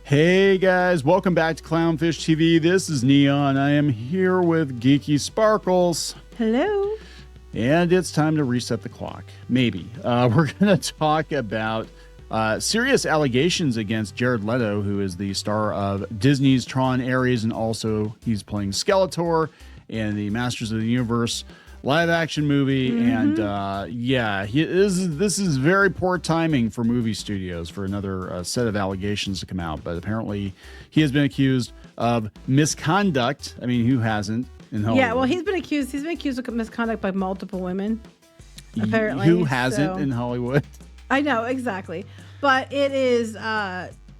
Hey guys, welcome back to Clownfish TV. This is Kneon. I am here with Geeky Sparkles. Hello. And it's time to reset the clock. Maybe. We're going to talk about serious allegations against Jared Leto, who is the star of Disney's Tron, Ares, and also he's playing Skeletor in the Masters of the Universe live action movie. And this is very poor timing for movie studios for another set of allegations to come out. But apparently he has been accused of misconduct. I mean, who hasn't in Hollywood? Yeah, well, he's been accused of misconduct by multiple women. Apparently. Who hasn't in Hollywood? I know, exactly. But it is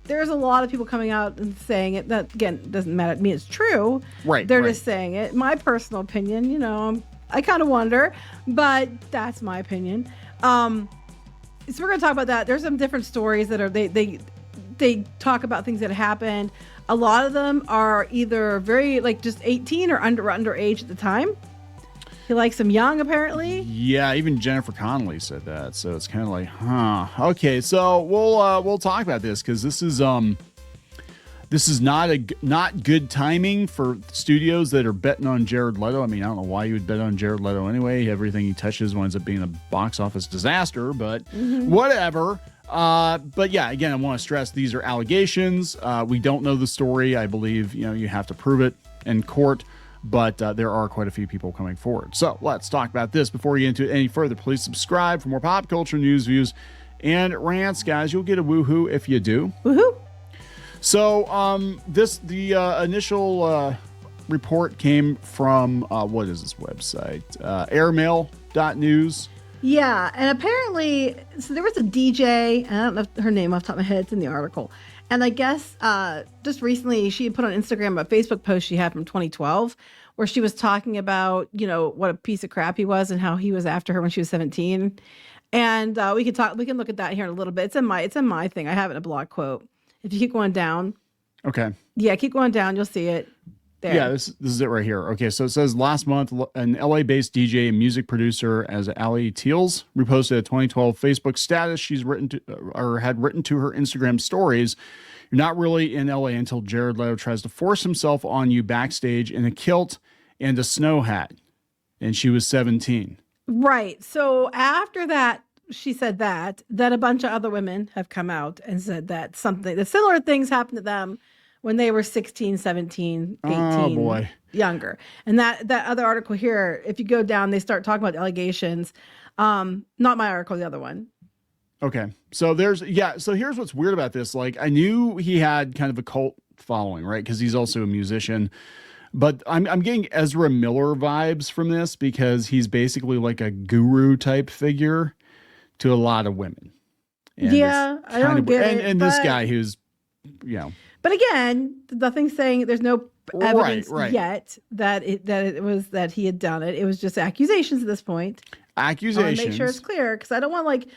there's a lot of people coming out and saying it. That again doesn't matter to me, it's true. Right. They're just saying it. My personal opinion, I kind of wonder, but that's my opinion. So we're gonna talk about that. There's some different stories that are they talk about things that happened. A lot of them are either very just 18 or underage at the time. He likes them young, apparently. Yeah, even Jennifer Connelly said that. So it's kind of like, huh? Okay, so we'll talk about this because this is not good timing for studios that are betting on Jared Leto. I mean, I don't know why you would bet on Jared Leto anyway. Everything he touches winds up being a box office disaster, but whatever. But yeah, again, I want to stress these are allegations. We don't know the story. I believe, you have to prove it in court, but there are quite a few people coming forward. So let's talk about this. Before we get into it any further, please subscribe for more pop culture news, views, and rants, guys. You'll get a woohoo if you do. Woohoo! So, the initial report came from, what is this website? Airmail.news. Yeah, and apparently, so there was a DJ, I don't know her name off the top of my head, it's in the article. And I guess just recently she had put on Instagram a Facebook post she had from 2012 where she was talking about, what a piece of crap he was and how he was after her when she was 17. And we can look at that here in a little bit. It's in my thing. I have it in a blog quote. If you keep going down. Okay. Yeah, keep going down. You'll see it there. Yeah, this is it right here. Okay, so it says last month, an LA-based DJ and music producer as Ali Teals reposted a 2012 Facebook status she's had written to her Instagram stories. You're not really in LA until Jared Leto tries to force himself on you backstage in a kilt and a snow hat. And she was 17. Right. So after that, she said that a bunch of other women have come out and said that similar things happened to them when they were 16, 17, 18, oh boy, younger. And that other article here, if you go down, they start talking about allegations. Not my article, the other one. Okay. So so here's what's weird about this. Like, I knew he had kind of a cult following, right? Because he's also a musician. But I'm getting Ezra Miller vibes from this because he's basically like a guru type figure to a lot of women. And yeah, I don't get it. And this guy who's, But again, nothing's saying there's no evidence right. yet that he had done it. It was just accusations at this point. Accusations. I want to make sure it's clear because I don't want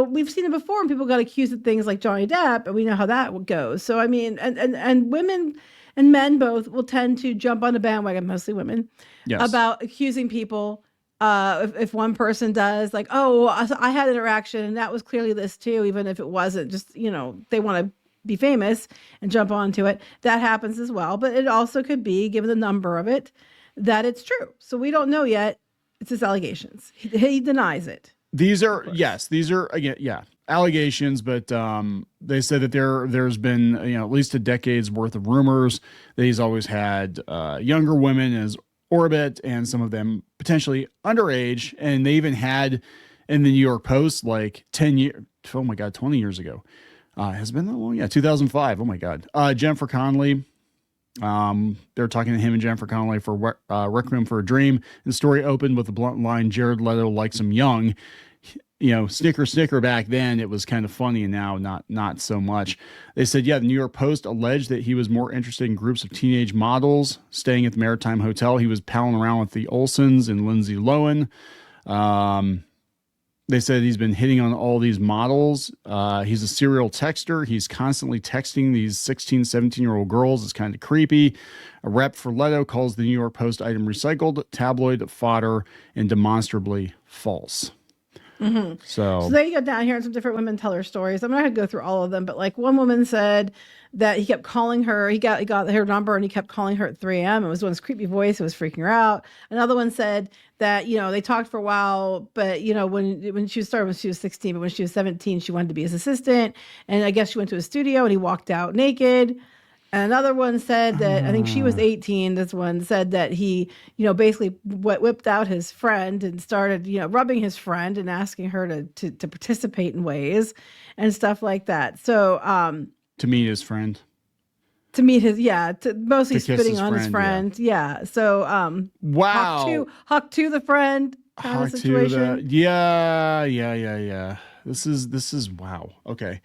we've seen it before and people got accused of things like Johnny Depp and we know how that goes. So I mean, and women and men both will tend to jump on the bandwagon, mostly women, about accusing people. If one person does I had an interaction and that was clearly this too, even if it wasn't, just, they want to be famous and jump onto it. That happens as well. But it also could be, given the number of it, that it's true. So we don't know yet. It's his allegations. He denies it. These are again, allegations, but they said that there's been, at least a decade's worth of rumors that he's always had younger women in his orbit and some of them potentially underage. And they even had in the New York Post 20 years ago. Has it been that long? Yeah, 2005. Oh my God. Jennifer Connelly. They're talking to him and Jennifer Connelly for Requiem for a Dream. And the story opened with the blunt line, Jared Leto likes him young. Snicker back then, it was kind of funny, and now not so much. They said, the New York Post alleged that he was more interested in groups of teenage models staying at the Maritime Hotel. He was palling around with the Olsens and Lindsay Lohan. They said he's been hitting on all these models. He's a serial texter. He's constantly texting these 16, 17-year-old girls. It's kind of creepy. A rep for Leto calls the New York Post item recycled, tabloid fodder, and demonstrably false. So there you go, down here, and some different women tell their stories. I'm not going to go through all of them, but like one woman said that he kept calling her. He got her number and he kept calling her at 3 a.m. It was one creepy voice. It was freaking her out. Another one said that, you know, they talked for a while, but you know, when she started when she was 16, but when she was 17, she wanted to be his assistant. And I guess she went to a studio and he walked out naked. And another one said that, I think she was 18. This one said that he, you know, basically whipped out his friend and started, you know, rubbing his friend and asking her to participate in ways and stuff like that. So, to meet his friend. To meet his, mostly spitting on his friend. Yeah. So, wow. Huck to the friend kind of situation. Yeah. This is wow. Okay.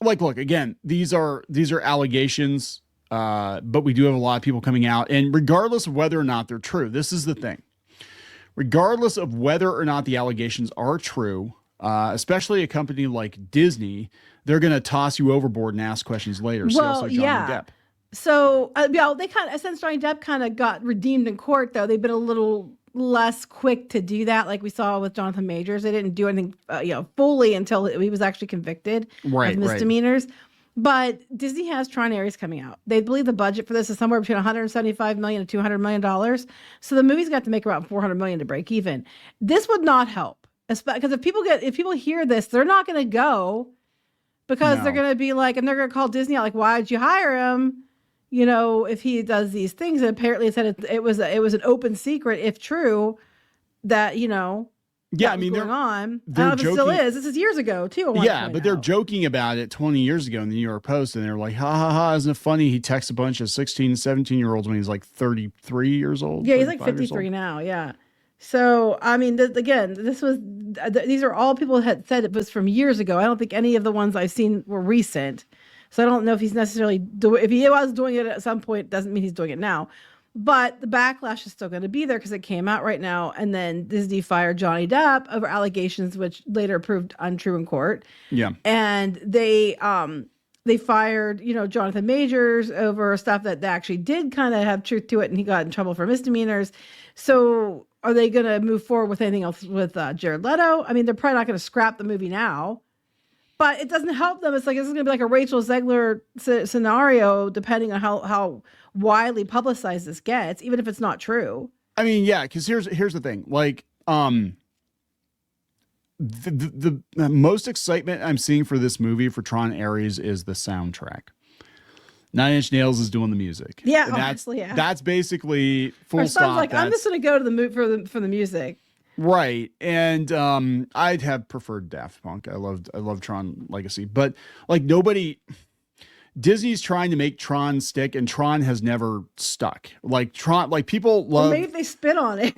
Like, look, again, these are allegations, but we do have a lot of people coming out, and regardless of whether or not they're true, this is the thing. Regardless of whether or not the allegations are true, especially a company like Disney, they're going to toss you overboard and ask questions later. Well, Johnny Depp. So, they kind of, since Johnny Depp kind of got redeemed in court, though, they've been a little less quick to do that, like we saw with Jonathan Majors. They didn't do anything, fully until he was actually convicted of misdemeanors. Right. But Disney has Tron Ares coming out. They believe the budget for this is somewhere between 175 million and 200 million dollars. So the movie's got to make around 400 million to break even. This would not help, because if people hear this, they're not going to go, because they're going to be like, and they're going to call Disney out, like, why did you hire him? You know, if he does these things. And apparently it said it was an open secret, if true, that, you know, yeah, I mean, going on. I don't know if it still is. This is years ago, too. Yeah, but they're joking about it 20 years ago in the New York Post, and they're like, ha, ha, ha, isn't it funny? He texts a bunch of 16, 17-year-olds when he's like 33 years old. Yeah, he's like 53 now, yeah. So, I mean, these are all people had said it was from years ago. I don't think any of the ones I've seen were recent. So I don't know if he's necessarily if he was doing it at some point, doesn't mean he's doing it now. But the backlash is still going to be there because it came out right now. And then Disney fired Johnny Depp over allegations, which later proved untrue in court. Yeah. And they fired, Jonathan Majors over stuff that actually did kind of have truth to it. And he got in trouble for misdemeanors. So are they going to move forward with anything else with Jared Leto? I mean, they're probably not going to scrap the movie now. But it doesn't help them. It's like, this is going to be like a Rachel Zegler scenario, depending on how widely publicized this gets, even if it's not true. I mean, yeah, because here's the thing. Like, the most excitement I'm seeing for this movie, for Tron Ares, is the soundtrack. Nine Inch Nails is doing the music. Yeah, honestly, yeah. That's basically full stop. Like, I'm just going to go to the for the music. Right. And I'd have preferred Daft Punk. I love Tron Legacy. But like, Disney's trying to make Tron stick, and Tron has never stuck. Like Tron, like people love. Well, maybe if they spit on it.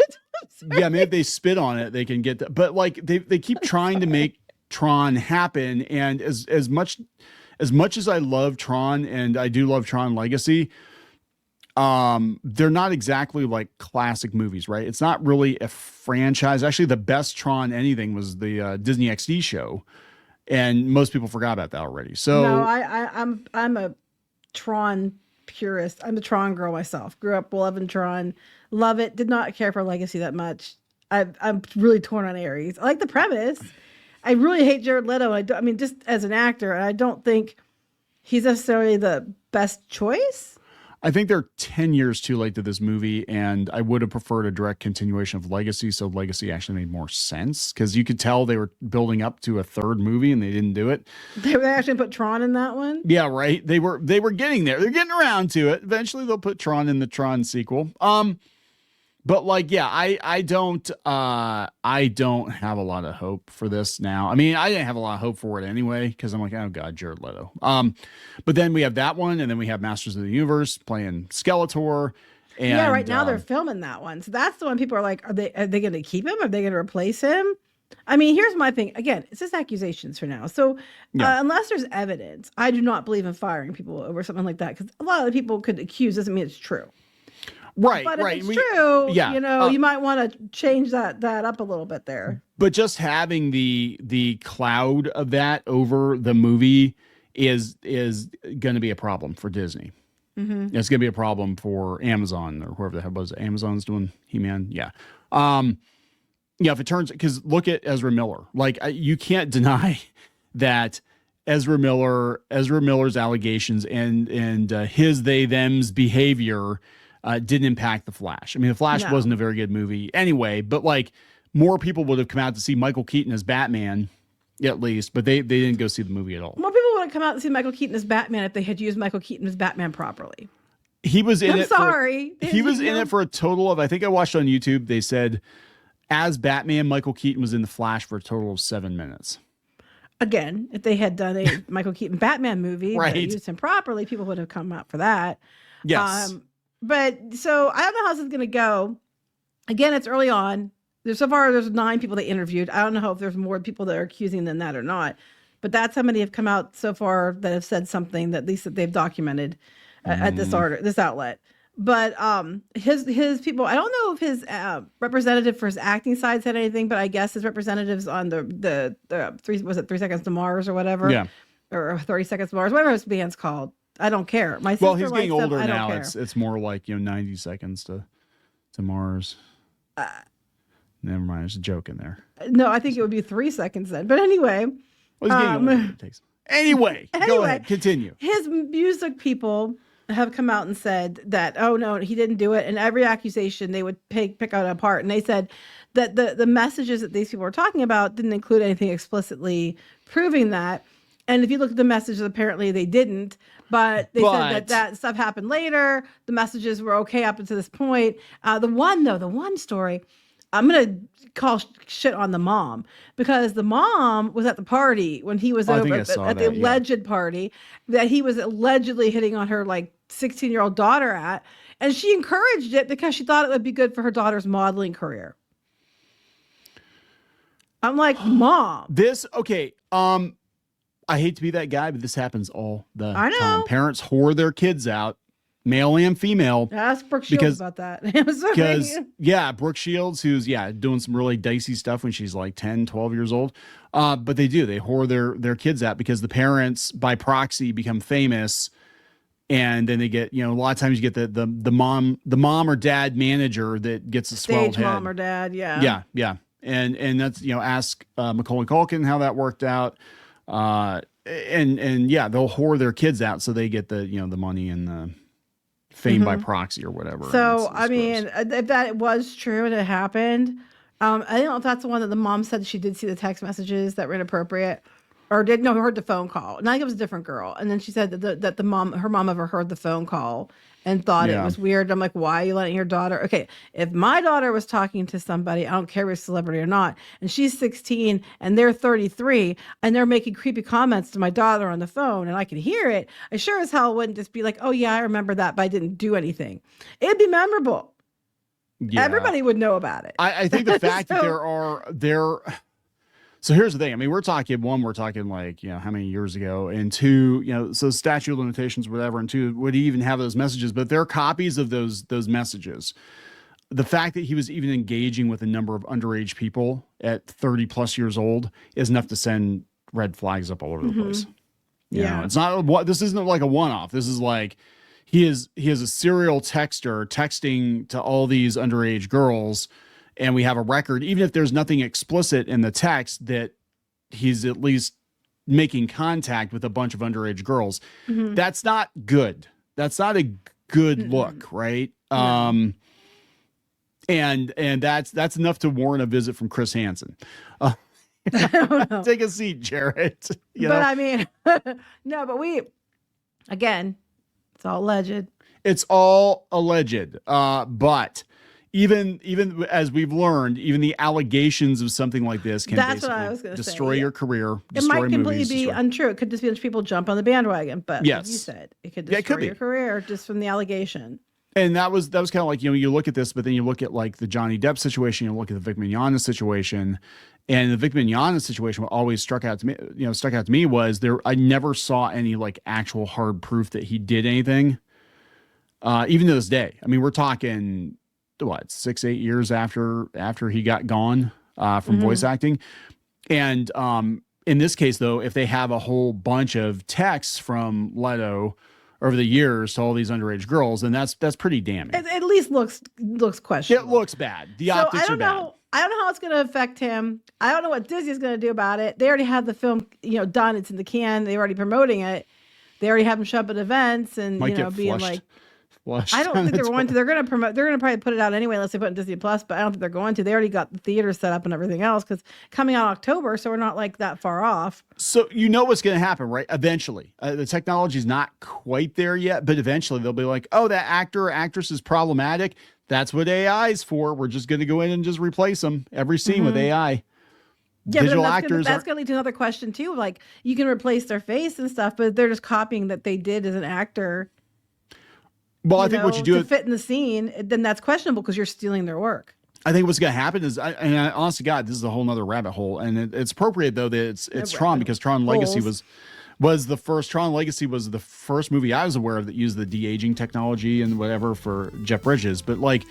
Yeah, maybe if they spit on it, they can get that. But like they keep trying to make Tron happen. And as much as I love Tron, and I do love Tron Legacy, they're not exactly like classic movies, right? It's not really a franchise. Actually, the best Tron anything was the Disney XD show, and most people forgot about that already. So no, I'm a Tron purist. I'm a Tron girl myself. Grew up loving Tron, love it. Did not care for Legacy that much. I'm really torn on Ares. I like the premise. I really hate Jared Leto. I mean, just as an actor, I don't think he's necessarily the best choice. I think they're 10 years too late to this movie, and I would have preferred a direct continuation of Legacy, so Legacy actually made more sense, because you could tell they were building up to a third movie and they didn't do it. They actually put Tron in that one? Yeah, right. They were getting there. They're getting around to it. Eventually they'll put Tron in the Tron sequel. But like, yeah, I don't have a lot of hope for this now. I mean, I didn't have a lot of hope for it anyway, because I'm like, oh god, Jared Leto. But then we have that one, and then we have Masters of the Universe playing Skeletor. And, yeah, right now they're filming that one. So that's the one people are like, are they going to keep him? Are they going to replace him? I mean, here's my thing. Again, it's just accusations for now. So unless there's evidence, I do not believe in firing people over something like that, because a lot of the people could accuse doesn't mean it's true. Right, but right. If it's true, you might want to change that up a little bit there. But just having the cloud of that over the movie is going to be a problem for Disney. Mm-hmm. It's going to be a problem for Amazon, or whoever the hell was it. Amazon's doing He-Man. Yeah. Yeah, if it turns, because look at Ezra Miller. Like you can't deny that Ezra Miller's allegations and his they them's behavior didn't impact The Flash. I mean, The Flash No. wasn't a very good movie anyway, but like more people would have come out to see Michael Keaton as Batman, at least, but they didn't go see the movie at all. More people would have come out and see Michael Keaton as Batman if they had used Michael Keaton as Batman properly. He was in I'm it. sorry. He was in it for a total of, I think I watched on YouTube, they said as Batman, Michael Keaton was in The Flash for a total of 7 minutes. Again, if they had done a Michael Keaton Batman movie Right. that used him properly, people would have come out for that. Yes. But so I don't know how this is going to go. Again, it's early on. So far, there's 9 people they interviewed. I don't know if there's more people that are accusing than that or not. But that's how many have come out so far that have said something that at least that they've documented at this outlet. But his people, I don't know if his representative for his acting side said anything, but I guess his representatives on the 3 Seconds to Mars or whatever, Yeah. or 30 Seconds to Mars, whatever his band's called. I don't care. My sister Well, he's getting likes them. older I don't now. care. It's more like 90 seconds to Mars. Never mind. There's a joke in there. No, I think it would be 3 seconds then. But anyway, Well, he's getting older. It takes. Anyway, go ahead. Continue. his music people have come out and said that, oh no, he didn't do it. And every accusation they would pick out apart. And they said that the messages that these people were talking about didn't include anything explicitly proving that. And if you look at the messages, apparently they didn't. But they said that stuff happened later. The messages were okay up until this point. The one story, I'm going to call shit on the mom, because the mom was at the party when he was over at the alleged party that he was allegedly hitting on her like 16-year-old daughter at. And she encouraged it because she thought it would be good for her daughter's modeling career. I'm like, Mom. I hate to be that guy, but this happens all the I know. time. Parents whore their kids out, male and female. Ask Brooke Shields about that. Because, Brooke Shields, who's, doing some really dicey stuff when she's like 10, 12 years old. But they whore their kids out because the parents, by proxy, become famous. And then they get, a lot of times you get the mom or dad manager that gets a swelled head. Mom or dad, yeah. Yeah. And that's, ask Macaulay Culkin how that worked out. They'll whore their kids out so they get the money and the fame by proxy or whatever. So I mean, if that was true and it happened, I don't know if that's the one that the mom said she did see the text messages that were inappropriate, or heard the phone call. And I think it was a different girl. And then she said that her mom ever heard the phone call and thought it was weird. I'm like, why are you letting your daughter? Okay, if my daughter was talking to somebody, I don't care if it's a celebrity or not, and she's 16 and they're 33 and they're making creepy comments to my daughter on the phone and I can hear it, I sure as hell wouldn't just be like, oh yeah, I remember that, but I didn't do anything. It'd be memorable. Yeah. Everybody would know about it. I think the fact that so here's the thing. I mean, we're talking like, how many years ago, and 2, so statute of limitations, whatever, and 2, would he even have those messages? But there are copies of those messages. The fact that he was even engaging with a number of underage people at 30 plus years old is enough to send red flags up all over the place. It's not this isn't like a one-off. This is like he has a serial texter texting to all these underage girls. And we have a record, even if there's nothing explicit in the text, that he's at least making contact with a bunch of underage girls. Mm-hmm. That's not good. That's not a good look, right? No. And that's enough to warrant a visit from Chris Hansen. Take a seat, Jarrett. I mean, no, but again, it's all alleged. It's all alleged. But even as we've learned, even the allegations of something like this can basically destroy your career. It might completely be untrue. It could just be that people jump on the bandwagon. But like you said, it could destroy your career just from the allegation. And that was kind of like, you look at this, but then you look at like the Johnny Depp situation, you look at the Vic Mignogna situation, and the Vic Mignogna situation, what always stuck out to me was I never saw any like actual hard proof that he did anything. Even to this day. I mean, we're talking 6-8 years after he got gone from voice acting. And in this case, though, if they have a whole bunch of texts from Leto over the years to all these underage girls, then that's pretty damning. It at least looks questionable. It looks bad. The optics are bad. I don't know how it's going to affect him. I don't know what Disney's going to do about it. They already have the film, done. It's in the can. They're already promoting it. They already have him show up at events and Might get being flushed. I don't think they're going to. They're going to promote. They're going to probably put it out anyway, unless they put it in Disney Plus. But I don't think they're going to. They already got the theater set up and everything else because coming out October, so we're not like that far off. So what's going to happen, right? Eventually, the technology is not quite there yet, but eventually they'll be like, "Oh, that actor or actress is problematic. That's what AI is for. We're just going to go in and just replace them every scene with AI." Yeah, Digital but actors. That's going to lead to another question too. Like you can replace their face and stuff, but they're just copying that they did as an actor. Well, I think what you do to fit in the scene, then that's questionable because you're stealing their work. I think what's going to happen is, honest to God, this is a whole nother rabbit hole, and it's appropriate though that it's Tron because Tron Legacy was the first. Tron Legacy was the first movie I was aware of that used the de-aging technology and whatever for Jeff Bridges, but like.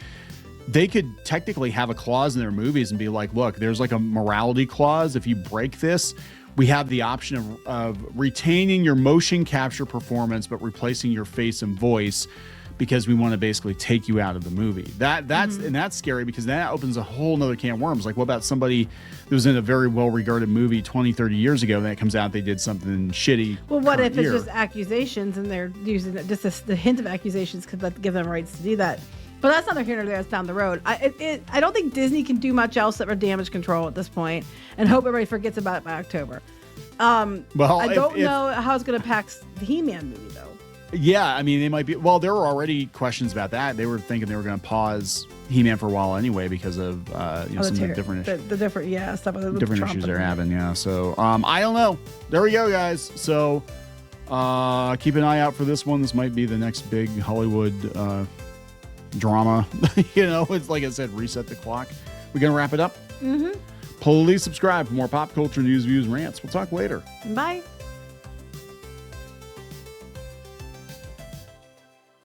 They could technically have a clause in their movies and be like, look, there's like a morality clause. If you break this, we have the option of retaining your motion capture performance, but replacing your face and voice because we want to basically take you out of the movie. That's scary because that opens a whole nother can of worms. Like, what about somebody that was in a very well-regarded movie 20, 30 years ago, and then it comes out they did something shitty? Well, what if it's just accusations and they're using just the hint of accusations could give them rights to do that? But that's neither here nor there. That's down the road. I don't think Disney can do much else except for damage control at this point, and hope everybody forgets about it by October. Well, I don't know how it's going to impact the He-Man movie though. Yeah, I mean, they might be. Well, there were already questions about that. They were thinking they were going to pause He-Man for a while anyway because of some of the different issues. The different stuff with different Trump issues they're having. Yeah, so I don't know. There we go, guys. So keep an eye out for this one. This might be the next big Hollywood drama. It's like I said, reset the clock. We're gonna wrap it up. Please subscribe for more pop culture news, views, rants. We'll talk later. Bye.